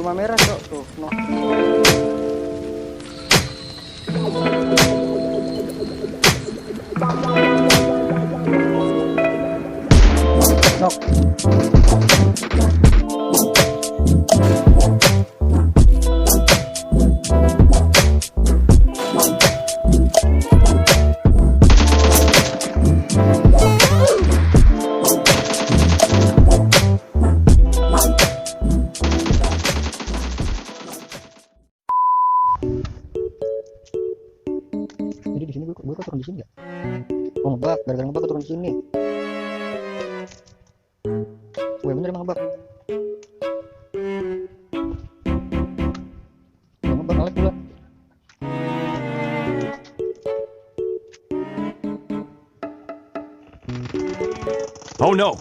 rumah merah cok tuh. No. Nok. Jadi di sini gue kok turun di sini ya? Oh ngebug, gara-gara ngebug turun di sini. Wah bener emang ngebug. Ngebug alat pula. Oh no.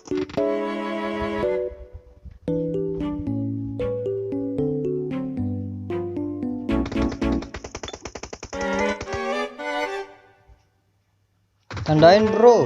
Tandain bro.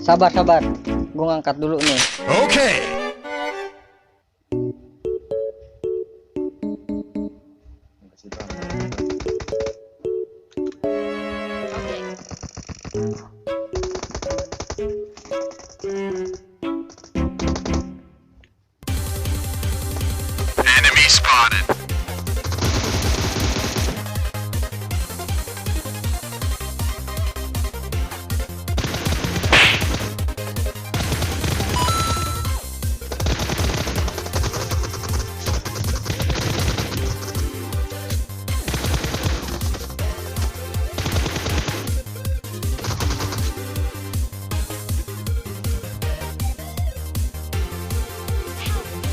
Sabar, gue ngangkat dulu nih. Oke. Enemy spotted.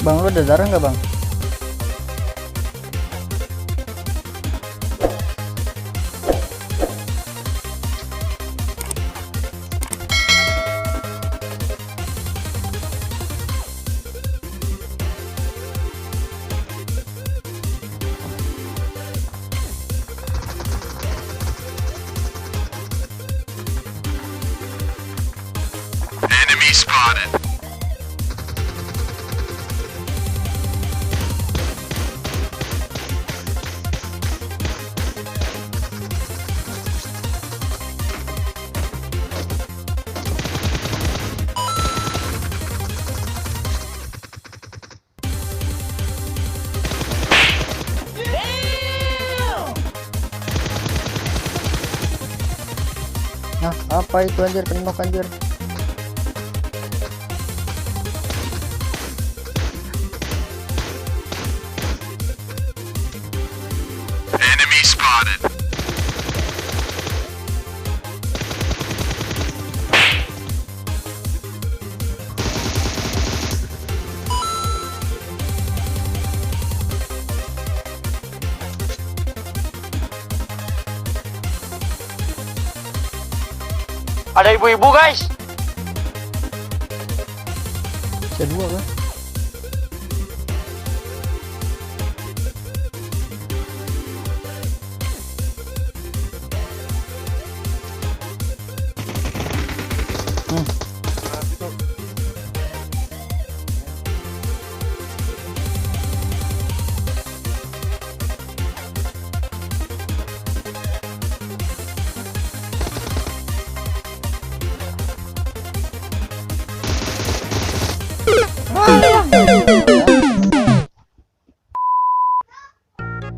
Bang, lu ada darah nggak bang? Enemy spotted. Nah, apa itu anjir, kenok anjir. Enemy spotted. Ada ibu-ibu guys. Kedua kan?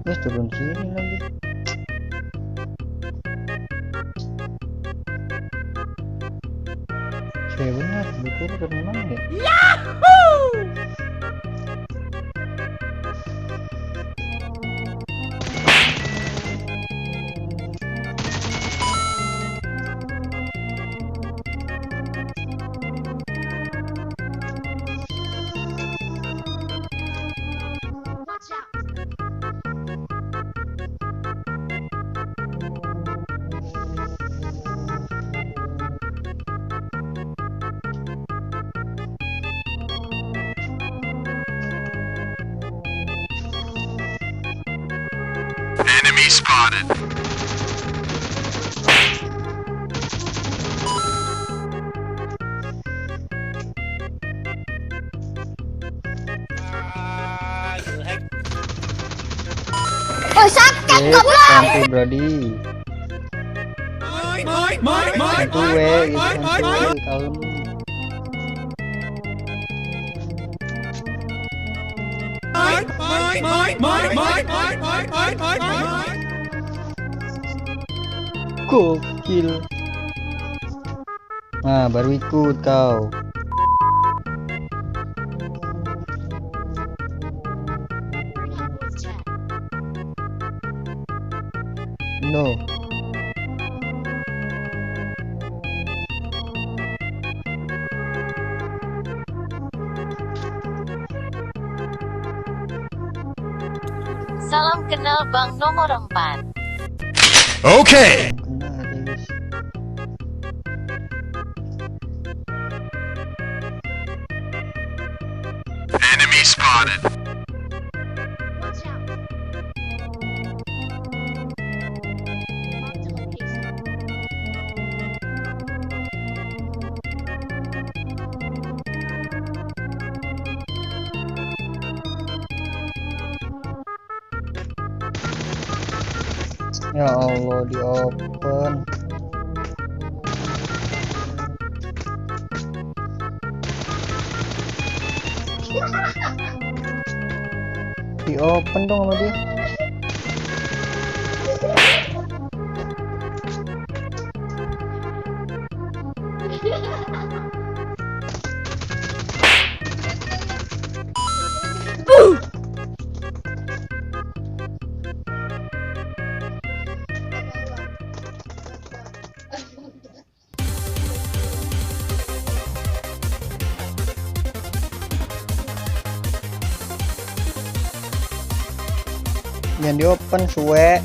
Guys, turun sini lagi. Saya benar, betul dari mana ya? Yahoo! Enemy spotted. Oh, sakit goblok. Santuy Brody. Santuy gitu, santuy kalem. Gokil. Nah, baru ikut kau. No. Salam kenal Bang nomor 4. Okay. Kena aja guys. Enemy spotted. Ya Allah, di open. Di open dong sama dia. Jangan di open suwe.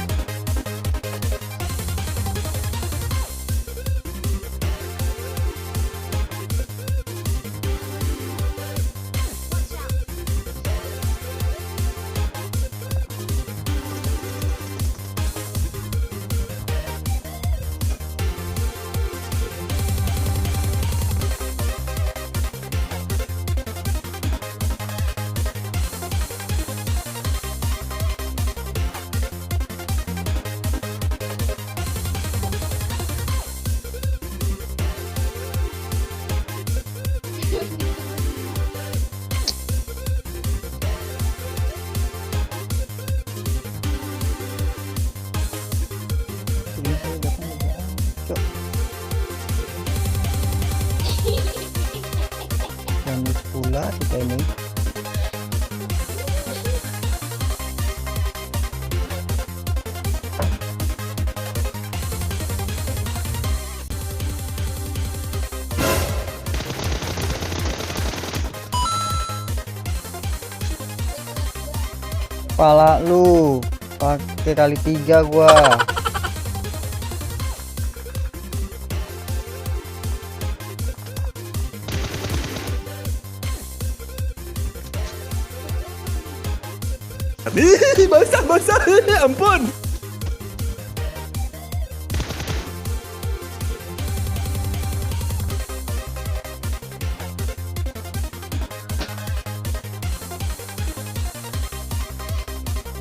Lanjut pula kita ini. Kepala lu pakai kali 3 gua. Basah, ampun.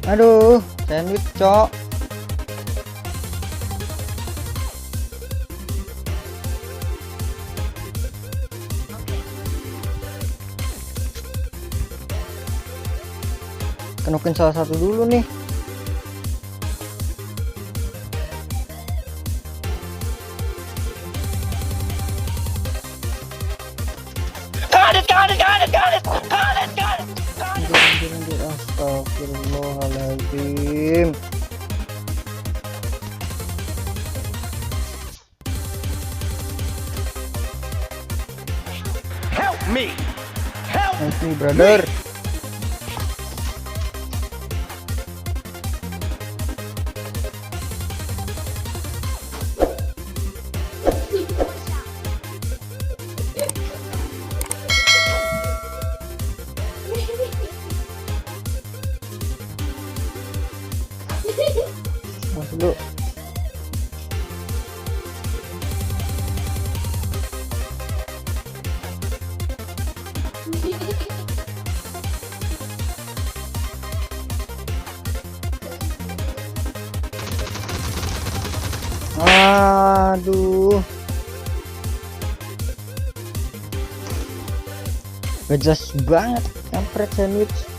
Aduh, sandwich cok. Kenokin salah satu dulu nih. Anjir, astagfirullahaladzim. Help me, Nice nih brother. bro. Aduh, ngejas banget kampret sandwich.